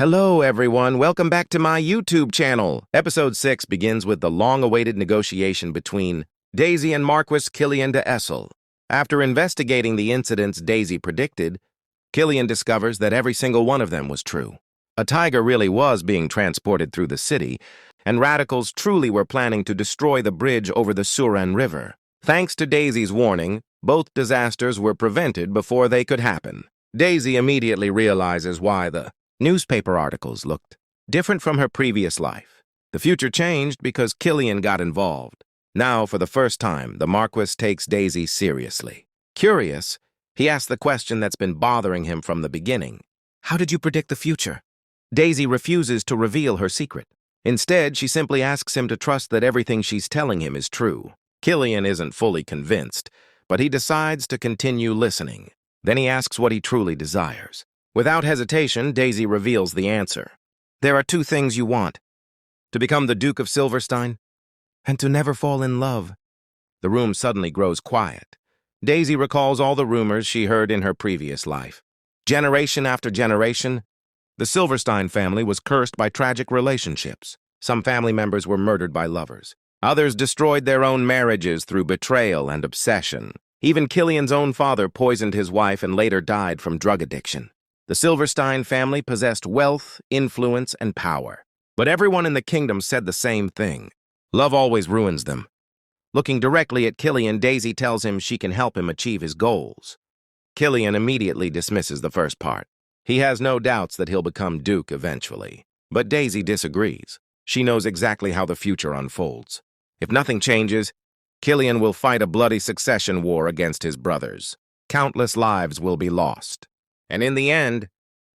Hello, everyone. Welcome back to my YouTube channel. Episode 6 begins with the long-awaited negotiation between Daisy and Marquis Killian de Essel. After investigating the incidents Daisy predicted, Killian discovers that every single one of them was true. A tiger really was being transported through the city, and radicals truly were planning to destroy the bridge over the Suran River. Thanks to Daisy's warning, both disasters were prevented before they could happen. Daisy immediately realizes why the newspaper articles looked different from her previous life. The future changed because Killian got involved. Now, for the first time, the Marquis takes Daisy seriously. Curious, he asks the question that's been bothering him from the beginning. How did you predict the future? Daisy refuses to reveal her secret. Instead, she simply asks him to trust that everything she's telling him is true. Killian isn't fully convinced, but he decides to continue listening. Then he asks what he truly desires. Without hesitation, Daisy reveals the answer. There are two things you want: to become the Duke of Silverstein, and to never fall in love. The room suddenly grows quiet. Daisy recalls all the rumors she heard in her previous life. Generation after generation, the Silverstein family was cursed by tragic relationships. Some family members were murdered by lovers. Others destroyed their own marriages through betrayal and obsession. Even Killian's own father poisoned his wife and later died from drug addiction. The Silverstein family possessed wealth, influence, and power. But everyone in the kingdom said the same thing: love always ruins them. Looking directly at Killian, Daisy tells him she can help him achieve his goals. Killian immediately dismisses the first part. He has no doubts that he'll become Duke eventually. But Daisy disagrees. She knows exactly how the future unfolds. If nothing changes, Killian will fight a bloody succession war against his brothers. Countless lives will be lost. And in the end,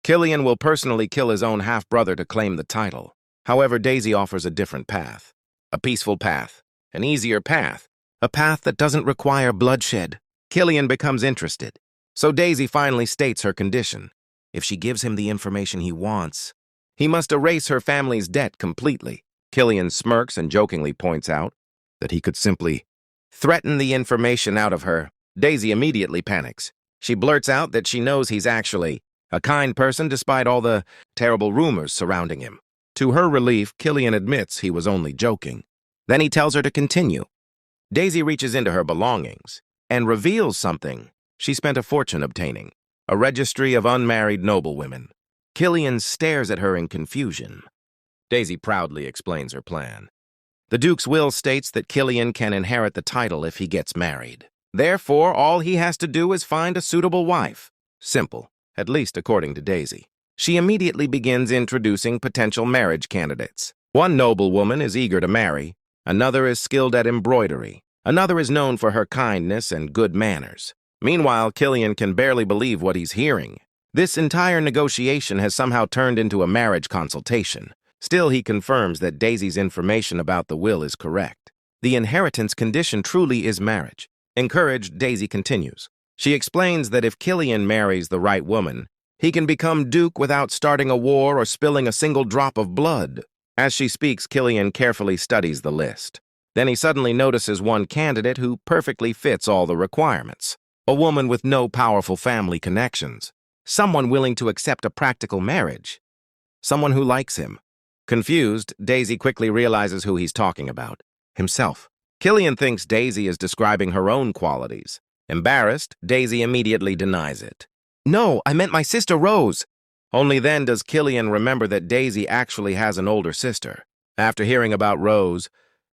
Killian will personally kill his own half-brother to claim the title. However, Daisy offers a different path. A peaceful path. An easier path. A path that doesn't require bloodshed. Killian becomes interested. So Daisy finally states her condition. If she gives him the information he wants, he must erase her family's debt completely. Killian smirks and jokingly points out that he could simply threaten the information out of her. Daisy immediately panics. She blurts out that she knows he's actually a kind person despite all the terrible rumors surrounding him. To her relief, Killian admits he was only joking. Then he tells her to continue. Daisy reaches into her belongings and reveals something she spent a fortune obtaining: a registry of unmarried noblewomen. Killian stares at her in confusion. Daisy proudly explains her plan. The Duke's will states that Killian can inherit the title if he gets married. Therefore, all he has to do is find a suitable wife. Simple, at least according to Daisy. She immediately begins introducing potential marriage candidates. One noblewoman is eager to marry. Another is skilled at embroidery. Another is known for her kindness and good manners. Meanwhile, Killian can barely believe what he's hearing. This entire negotiation has somehow turned into a marriage consultation. Still, he confirms that Daisy's information about the will is correct. The inheritance condition truly is marriage. Encouraged, Daisy continues. She explains that if Killian marries the right woman, he can become Duke without starting a war or spilling a single drop of blood. As she speaks, Killian carefully studies the list. Then he suddenly notices one candidate who perfectly fits all the requirements. A woman with no powerful family connections. Someone willing to accept a practical marriage. Someone who likes him. Confused, Daisy quickly realizes who he's talking about: himself. Killian thinks Daisy is describing her own qualities. Embarrassed, Daisy immediately denies it. No, I meant my sister Rose. Only then does Killian remember that Daisy actually has an older sister. After hearing about Rose,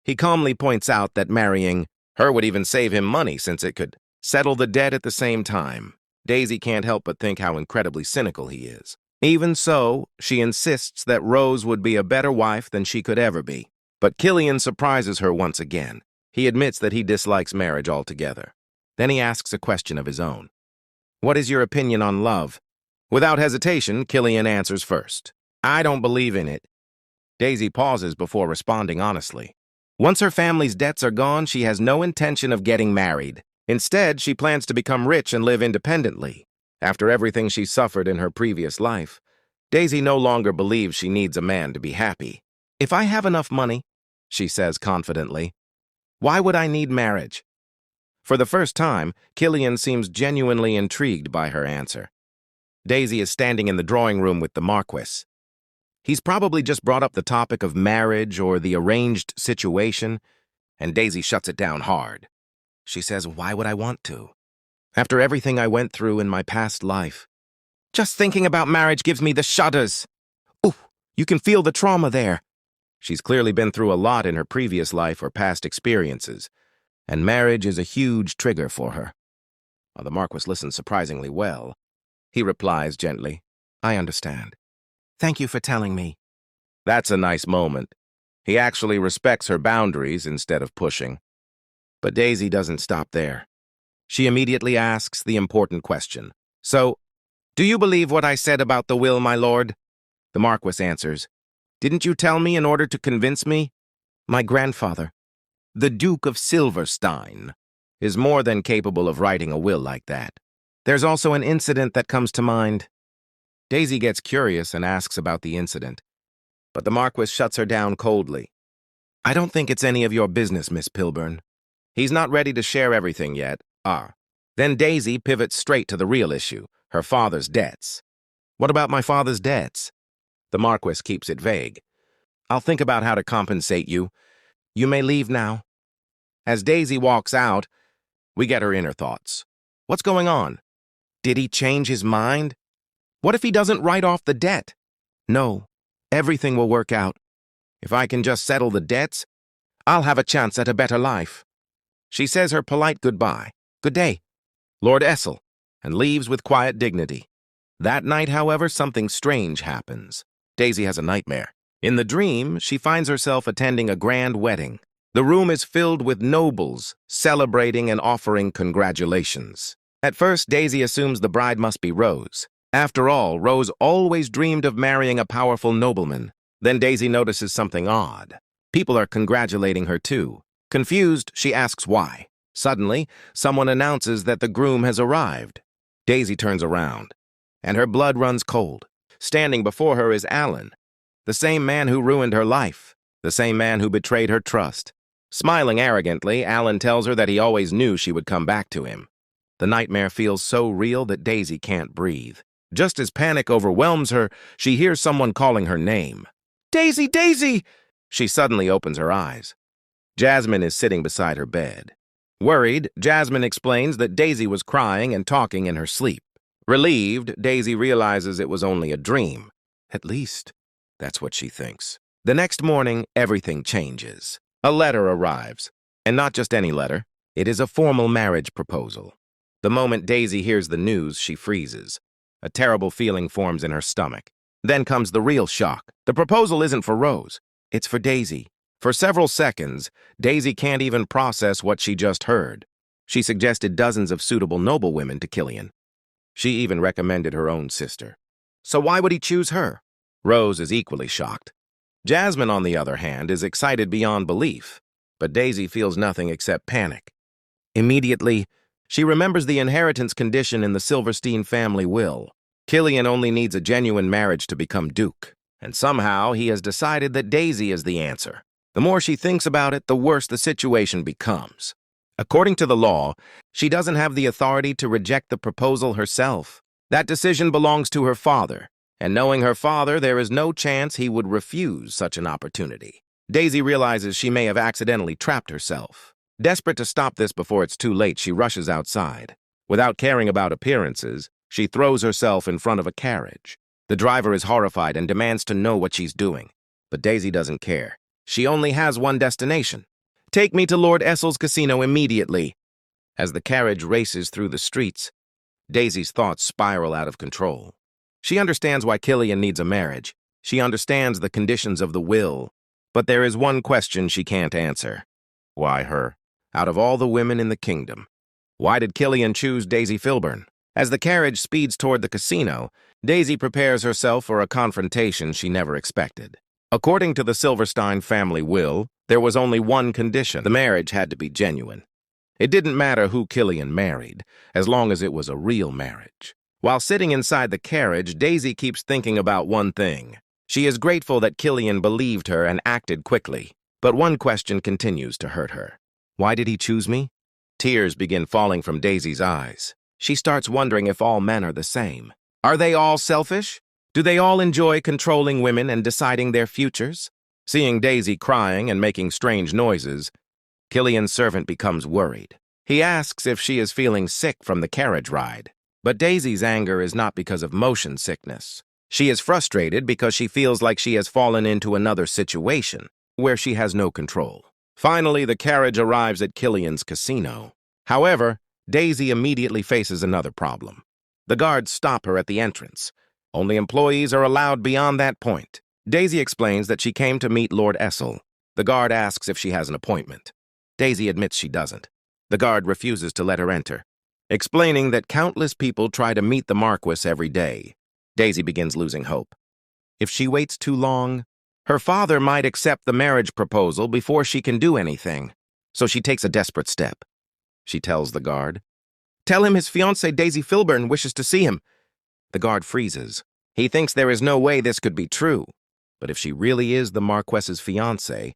he calmly points out that marrying her would even save him money since it could settle the debt at the same time. Daisy can't help but think how incredibly cynical he is. Even so, she insists that Rose would be a better wife than she could ever be. But Killian surprises her once again. He admits that he dislikes marriage altogether. Then he asks a question of his own. What is your opinion on love? Without hesitation, Killian answers first. I don't believe in it. Daisy pauses before responding honestly. Once her family's debts are gone, she has no intention of getting married. Instead, she plans to become rich and live independently. After everything she suffered in her previous life, Daisy no longer believes she needs a man to be happy. If I have enough money, she says confidently, why would I need marriage? For the first time, Killian seems genuinely intrigued by her answer. Daisy is standing in the drawing room with the Marquis. He's probably just brought up the topic of marriage or the arranged situation, and Daisy shuts it down hard. She says, "Why would I want to? After everything I went through in my past life. Just thinking about marriage gives me the shudders. Ooh, you can feel the trauma there." She's clearly been through a lot in her previous life or past experiences, and marriage is a huge trigger for her. While the Marquis listens surprisingly well, he replies gently, "I understand. Thank you for telling me." That's a nice moment. He actually respects her boundaries instead of pushing. But Daisy doesn't stop there. She immediately asks the important question. "So, do you believe what I said about the will, my lord?" The Marquis answers, "Didn't you tell me in order to convince me? My grandfather, the Duke of Silverstein, is more than capable of writing a will like that. There's also an incident that comes to mind." Daisy gets curious and asks about the incident, but the Marquis shuts her down coldly. "I don't think it's any of your business, Miss Pilburn. He's not ready to share everything yet." Then Daisy pivots straight to the real issue, her father's debts. "What about my father's debts?" The Marquis keeps it vague. "I'll think about how to compensate you. You may leave now." As Daisy walks out, we get her inner thoughts. What's going on? Did he change his mind? What if he doesn't write off the debt? No, everything will work out. If I can just settle the debts, I'll have a chance at a better life. She says her polite goodbye, "Good day, Lord Essel," and leaves with quiet dignity. That night, however, something strange happens. Daisy has a nightmare. In the dream, she finds herself attending a grand wedding. The room is filled with nobles, celebrating and offering congratulations. At first, Daisy assumes the bride must be Rose. After all, Rose always dreamed of marrying a powerful nobleman. Then Daisy notices something odd. People are congratulating her too. Confused, she asks why. Suddenly, someone announces that the groom has arrived. Daisy turns around, and her blood runs cold. Standing before her is Alan, the same man who ruined her life, the same man who betrayed her trust. Smiling arrogantly, Alan tells her that he always knew she would come back to him. The nightmare feels so real that Daisy can't breathe. Just as panic overwhelms her, she hears someone calling her name. "Daisy, Daisy!" She suddenly opens her eyes. Jasmine is sitting beside her bed. Worried, Jasmine explains that Daisy was crying and talking in her sleep. Relieved, Daisy realizes it was only a dream. At least, that's what she thinks. The next morning, everything changes. A letter arrives. And not just any letter. It is a formal marriage proposal. The moment Daisy hears the news, she freezes. A terrible feeling forms in her stomach. Then comes the real shock. The proposal isn't for Rose. It's for Daisy. For several seconds, Daisy can't even process what she just heard. She suggested dozens of suitable noblewomen to Killian. She even recommended her own sister. So why would he choose her? Rose is equally shocked. Jasmine, on the other hand, is excited beyond belief, but Daisy feels nothing except panic. Immediately, she remembers the inheritance condition in the Silverstein family will. Killian only needs a genuine marriage to become Duke, and somehow he has decided that Daisy is the answer. The more she thinks about it, the worse the situation becomes. According to the law, she doesn't have the authority to reject the proposal herself. That decision belongs to her father, and knowing her father, there is no chance he would refuse such an opportunity. Daisy realizes she may have accidentally trapped herself. Desperate to stop this before it's too late, she rushes outside. Without caring about appearances, she throws herself in front of a carriage. The driver is horrified and demands to know what she's doing. But Daisy doesn't care. She only has one destination. "Take me to Lord Essel's casino immediately." As the carriage races through the streets, Daisy's thoughts spiral out of control. She understands why Killian needs a marriage. She understands the conditions of the will. But there is one question she can't answer. Why her? Out of all the women in the kingdom, why did Killian choose Daisy Filburn? As the carriage speeds toward the casino, Daisy prepares herself for a confrontation she never expected. According to the Silverstein family will, there was only one condition. The marriage had to be genuine. It didn't matter who Killian married, as long as it was a real marriage. While sitting inside the carriage, Daisy keeps thinking about one thing. She is grateful that Killian believed her and acted quickly. But one question continues to hurt her. Why did he choose me? Tears begin falling from Daisy's eyes. She starts wondering if all men are the same. Are they all selfish? Do they all enjoy controlling women and deciding their futures? Seeing Daisy crying and making strange noises, Killian's servant becomes worried. He asks if she is feeling sick from the carriage ride. But Daisy's anger is not because of motion sickness. She is frustrated because she feels like she has fallen into another situation where she has no control. Finally, the carriage arrives at Killian's casino. However, Daisy immediately faces another problem. The guards stop her at the entrance. Only employees are allowed beyond that point. Daisy explains that she came to meet Lord Essel. The guard asks if she has an appointment. Daisy admits she doesn't. The guard refuses to let her enter, explaining that countless people try to meet the Marquis every day. Daisy begins losing hope. If she waits too long, her father might accept the marriage proposal before she can do anything. So she takes a desperate step. She tells the guard, "Tell him his fiancée Daisy Filburn wishes to see him." The guard freezes. He thinks there is no way this could be true. But if she really is the Marquess's fiancée,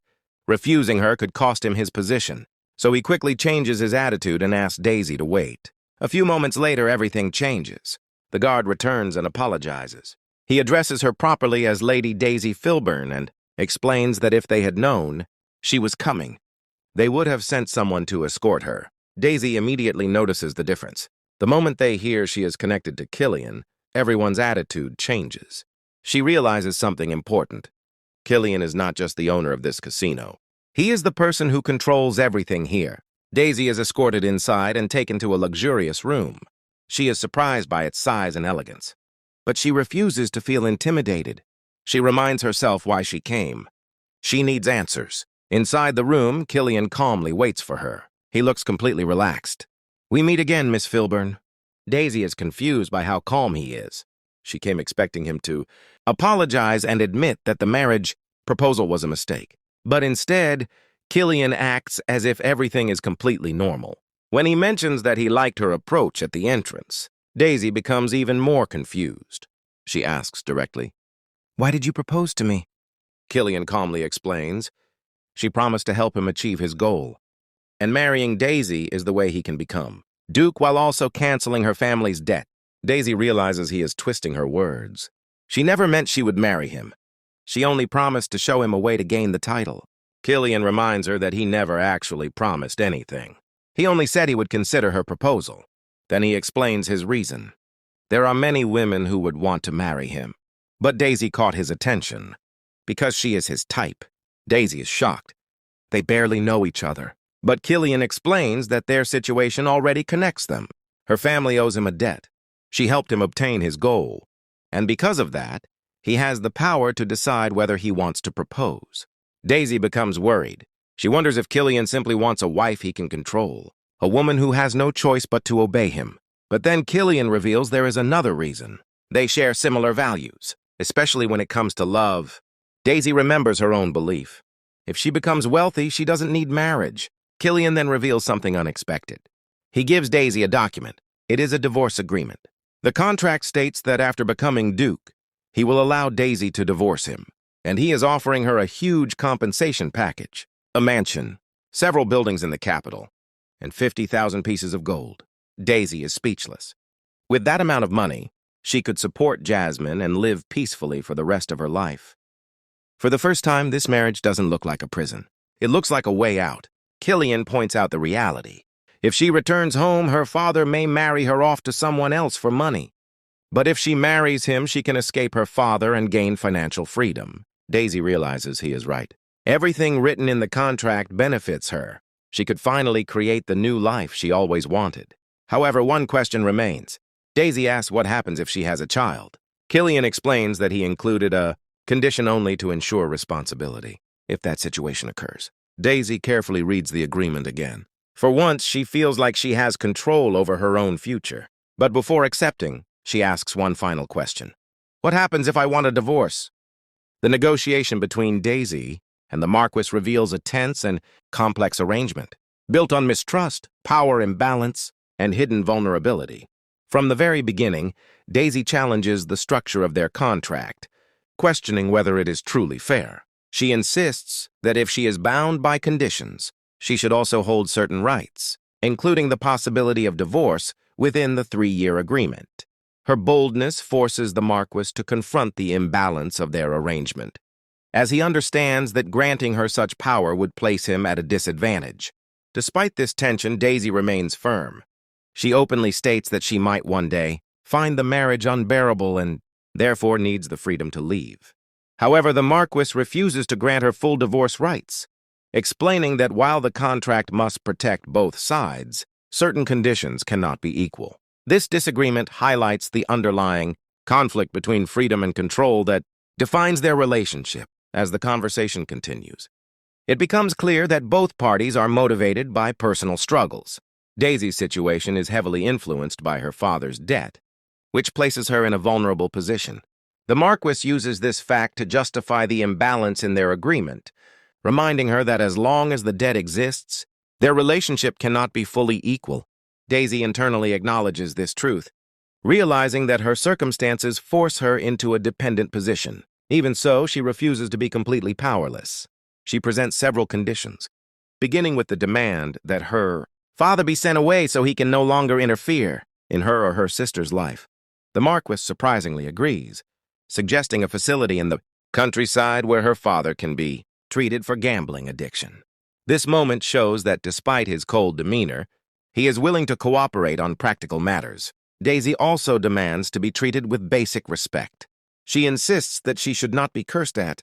refusing her could cost him his position. So he quickly changes his attitude and asks Daisy to wait. A few moments later, everything changes. The guard returns and apologizes. He addresses her properly as Lady Daisy Filburn and explains that if they had known she was coming, they would have sent someone to escort her. Daisy immediately notices the difference. The moment they hear she is connected to Killian, everyone's attitude changes. She realizes something important. Killian is not just the owner of this casino. He is the person who controls everything here. Daisy is escorted inside and taken to a luxurious room. She is surprised by its size and elegance. But she refuses to feel intimidated. She reminds herself why she came. She needs answers. Inside the room, Killian calmly waits for her. He looks completely relaxed. "We meet again, Miss Filburn." Daisy is confused by how calm he is. She came expecting him to apologize and admit that the marriage proposal was a mistake. But instead, Killian acts as if everything is completely normal. When he mentions that he liked her approach at the entrance, Daisy becomes even more confused. She asks directly, "Why did you propose to me?" Killian calmly explains. She promised to help him achieve his goal. And marrying Daisy is the way he can become Duke while also canceling her family's debt. Daisy realizes he is twisting her words. She never meant she would marry him. She only promised to show him a way to gain the title. Killian reminds her that he never actually promised anything. He only said he would consider her proposal. Then he explains his reason. There are many women who would want to marry him. But Daisy caught his attention. Because she is his type, Daisy is shocked. They barely know each other. But Killian explains that their situation already connects them. Her family owes him a debt. She helped him obtain his goal. And because of that, he has the power to decide whether he wants to propose. Daisy becomes worried. She wonders if Killian simply wants a wife he can control, a woman who has no choice but to obey him. But then Killian reveals there is another reason. They share similar values, especially when it comes to love. Daisy remembers her own belief. If she becomes wealthy, she doesn't need marriage. Killian then reveals something unexpected. He gives Daisy a document. It is a divorce agreement. The contract states that after becoming Duke, he will allow Daisy to divorce him, and he is offering her a huge compensation package, a mansion, several buildings in the capital, and 50,000 pieces of gold. Daisy is speechless. With that amount of money, she could support Jasmine and live peacefully for the rest of her life. For the first time, this marriage doesn't look like a prison. It looks like a way out. Killian points out the reality. If she returns home, her father may marry her off to someone else for money. But if she marries him, she can escape her father and gain financial freedom. Daisy realizes he is right. Everything written in the contract benefits her. She could finally create the new life she always wanted. However, one question remains. Daisy asks what happens if she has a child. Killian explains that he included a condition only to ensure responsibility, if that situation occurs. Daisy carefully reads the agreement again. For once, she feels like she has control over her own future. But before accepting, she asks one final question. What happens if I want a divorce? The negotiation between Daisy and the Marquis reveals a tense and complex arrangement, built on mistrust, power imbalance, and hidden vulnerability. From the very beginning, Daisy challenges the structure of their contract, questioning whether it is truly fair. She insists that if she is bound by conditions, she should also hold certain rights, including the possibility of divorce within the 3-year agreement. Her boldness forces the Marquis to confront the imbalance of their arrangement, as he understands that granting her such power would place him at a disadvantage. Despite this tension, Daisy remains firm. She openly states that she might one day find the marriage unbearable and therefore needs the freedom to leave. However, the Marquis refuses to grant her full divorce rights, explaining that while the contract must protect both sides, certain conditions cannot be equal. This disagreement highlights the underlying conflict between freedom and control that defines their relationship. As the conversation continues, it becomes clear that both parties are motivated by personal struggles. Daisy's situation is heavily influenced by her father's debt, which places her in a vulnerable position. The Marquis uses this fact to justify the imbalance in their agreement, reminding her that as long as the debt exists, their relationship cannot be fully equal. Daisy internally acknowledges this truth, realizing that her circumstances force her into a dependent position. Even so, she refuses to be completely powerless. She presents several conditions, beginning with the demand that her father be sent away so he can no longer interfere in her or her sister's life. The Marquis surprisingly agrees, suggesting a facility in the countryside where her father can be treated for gambling addiction. This moment shows that despite his cold demeanor, he is willing to cooperate on practical matters. Daisy also demands to be treated with basic respect. She insists that she should not be cursed at,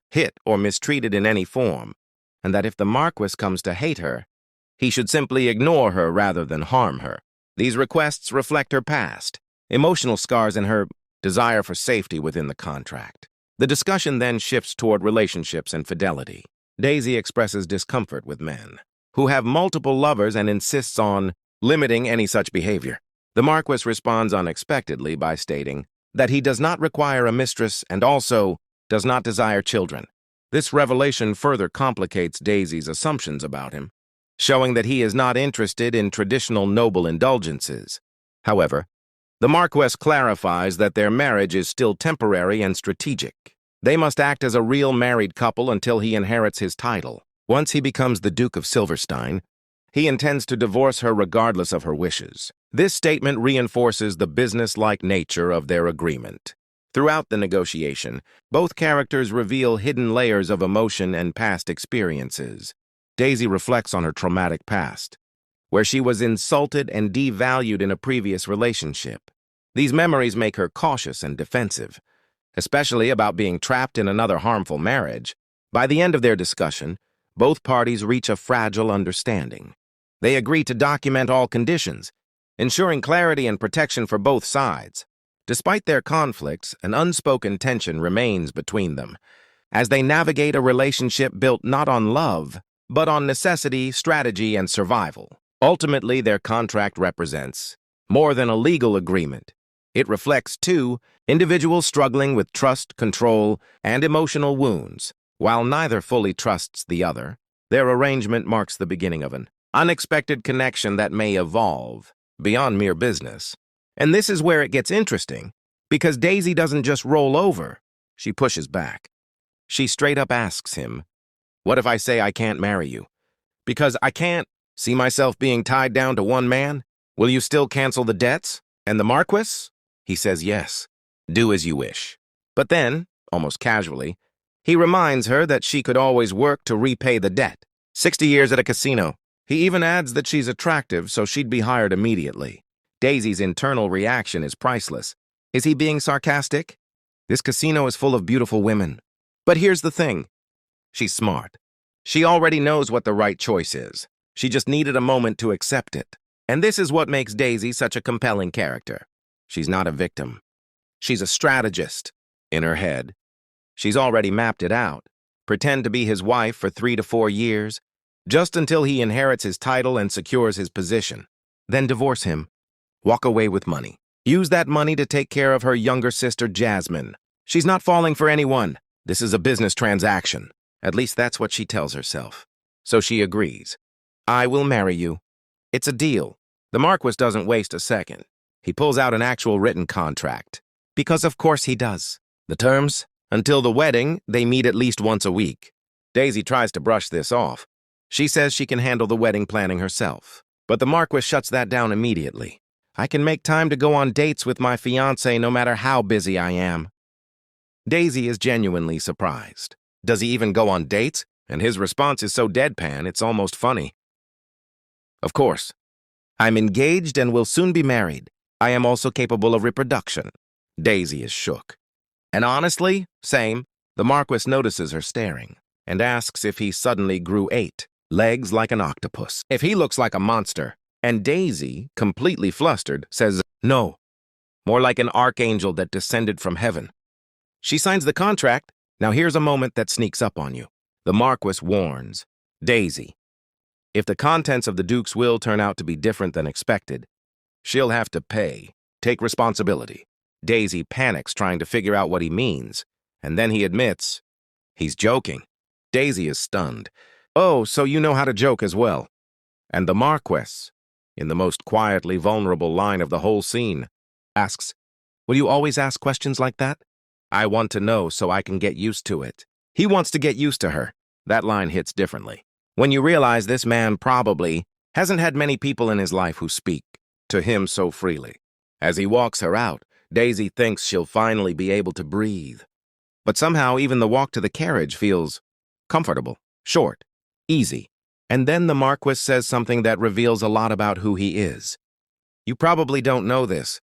hit, or mistreated in any form, and that if the Marquis comes to hate her, he should simply ignore her rather than harm her. These requests reflect her past, emotional scars, and her desire for safety within the contract. The discussion then shifts toward relationships and fidelity. Daisy expresses discomfort with men who have multiple lovers and insists on limiting any such behavior. The Marquis responds unexpectedly by stating that he does not require a mistress and also does not desire children. This revelation further complicates Daisy's assumptions about him, showing that he is not interested in traditional noble indulgences. However, the Marquis clarifies that their marriage is still temporary and strategic. They must act as a real married couple until he inherits his title. Once he becomes the Duke of Silverstein, he intends to divorce her regardless of her wishes. This statement reinforces the business-like nature of their agreement. Throughout the negotiation, both characters reveal hidden layers of emotion and past experiences. Daisy reflects on her traumatic past, where she was insulted and devalued in a previous relationship. These memories make her cautious and defensive, especially about being trapped in another harmful marriage. By the end of their discussion, both parties reach a fragile understanding. They agree to document all conditions, ensuring clarity and protection for both sides. Despite their conflicts, an unspoken tension remains between them, as they navigate a relationship built not on love, but on necessity, strategy, and survival. Ultimately, their contract represents more than a legal agreement. It reflects two individuals struggling with trust, control, and emotional wounds. While neither fully trusts the other, their arrangement marks the beginning of an unexpected connection that may evolve beyond mere business. And this is where it gets interesting, because Daisy doesn't just roll over, she pushes back. She straight up asks him, "What if I say I can't marry you? Because I can't see myself being tied down to one man? Will you still cancel the debts?" And the Marquis? He says yes, do as you wish. But then, almost casually, he reminds her that she could always work to repay the debt. 60 years at a casino. He even adds that she's attractive, so she'd be hired immediately. Daisy's internal reaction is priceless. Is he being sarcastic? This casino is full of beautiful women. But here's the thing. She's smart. She already knows what the right choice is. She just needed a moment to accept it. And this is what makes Daisy such a compelling character. She's not a victim. She's a strategist. In her head, she's already mapped it out. Pretend to be his wife for 3 to 4 years, just until he inherits his title and secures his position. Then divorce him. Walk away with money. Use that money to take care of her younger sister, Jasmine. She's not falling for anyone. This is a business transaction. At least that's what she tells herself. So she agrees. I will marry you. It's a deal. The Marquis doesn't waste a second. He pulls out an actual written contract. Because of course he does. The terms? Until the wedding, they meet at least once a week. Daisy tries to brush this off. She says she can handle the wedding planning herself. But the Marquis shuts that down immediately. I can make time to go on dates with my fiancé no matter how busy I am. Daisy is genuinely surprised. Does he even go on dates? And his response is so deadpan, it's almost funny. Of course. I'm engaged and will soon be married. I am also capable of reproduction. Daisy is shook. And honestly, same. The Marquis notices her staring and asks if he suddenly grew 8 legs like an octopus. If he looks like a monster. And Daisy, completely flustered, says, no, more like an archangel that descended from heaven. She signs the contract. Now here's a moment that sneaks up on you. The Marquis warns, Daisy, if the contents of the Duke's will turn out to be different than expected, she'll have to pay, take responsibility. Daisy panics trying to figure out what he means, and then he admits he's joking. Daisy is stunned. Oh, so you know how to joke as well. And the Marquis, in the most quietly vulnerable line of the whole scene, asks, will you always ask questions like that? I want to know so I can get used to it. He wants to get used to her. That line hits differently. When you realize this man probably hasn't had many people in his life who speak to him so freely. As he walks her out, Daisy thinks she'll finally be able to breathe. But somehow even the walk to the carriage feels comfortable, short, easy. And then the Marquis says something that reveals a lot about who he is. You probably don't know this,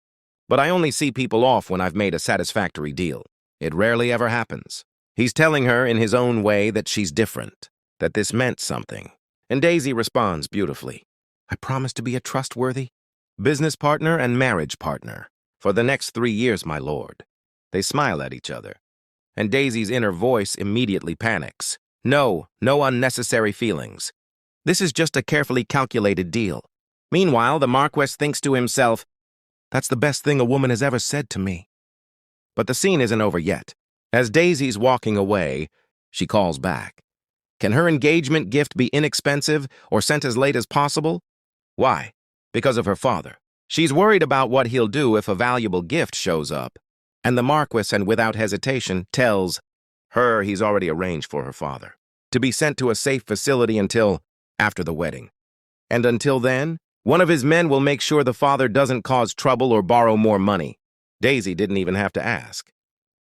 but I only see people off when I've made a satisfactory deal. It rarely ever happens. He's telling her in his own way that she's different, that this meant something. And Daisy responds beautifully. I promise to be a trustworthy business partner and marriage partner for the next 3 years, my lord. They smile at each other, and Daisy's inner voice immediately panics. No unnecessary feelings. This is just a carefully calculated deal. Meanwhile, the Marquis thinks to himself, that's the best thing a woman has ever said to me. But the scene isn't over yet. As Daisy's walking away, she calls back. Can her engagement gift be inexpensive or sent as late as possible? Why? Because of her father. She's worried about what he'll do if a valuable gift shows up. And the Marquis, and without hesitation, tells her he's already arranged for her father to be sent to a safe facility until after the wedding. And until then, one of his men will make sure the father doesn't cause trouble or borrow more money. Daisy didn't even have to ask.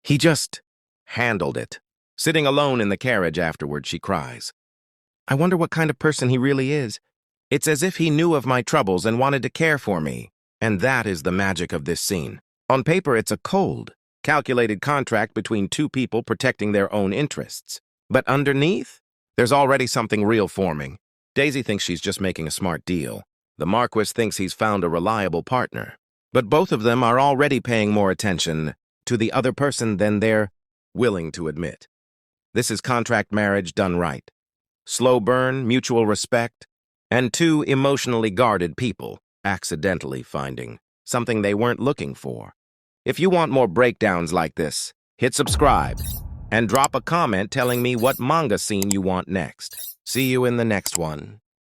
He just handled it. Sitting alone in the carriage afterward, she cries. I wonder what kind of person he really is. It's as if he knew of my troubles and wanted to care for me. And that is the magic of this scene. On paper, it's a cold, calculated contract between two people protecting their own interests. But underneath, there's already something real forming. Daisy thinks she's just making a smart deal. The Marquis thinks he's found a reliable partner. But both of them are already paying more attention to the other person than they're willing to admit. This is contract marriage done right. Slow burn, mutual respect, and two emotionally guarded people accidentally finding something they weren't looking for. If you want more breakdowns like this, hit subscribe and drop a comment telling me what manga scene you want next. See you in the next one.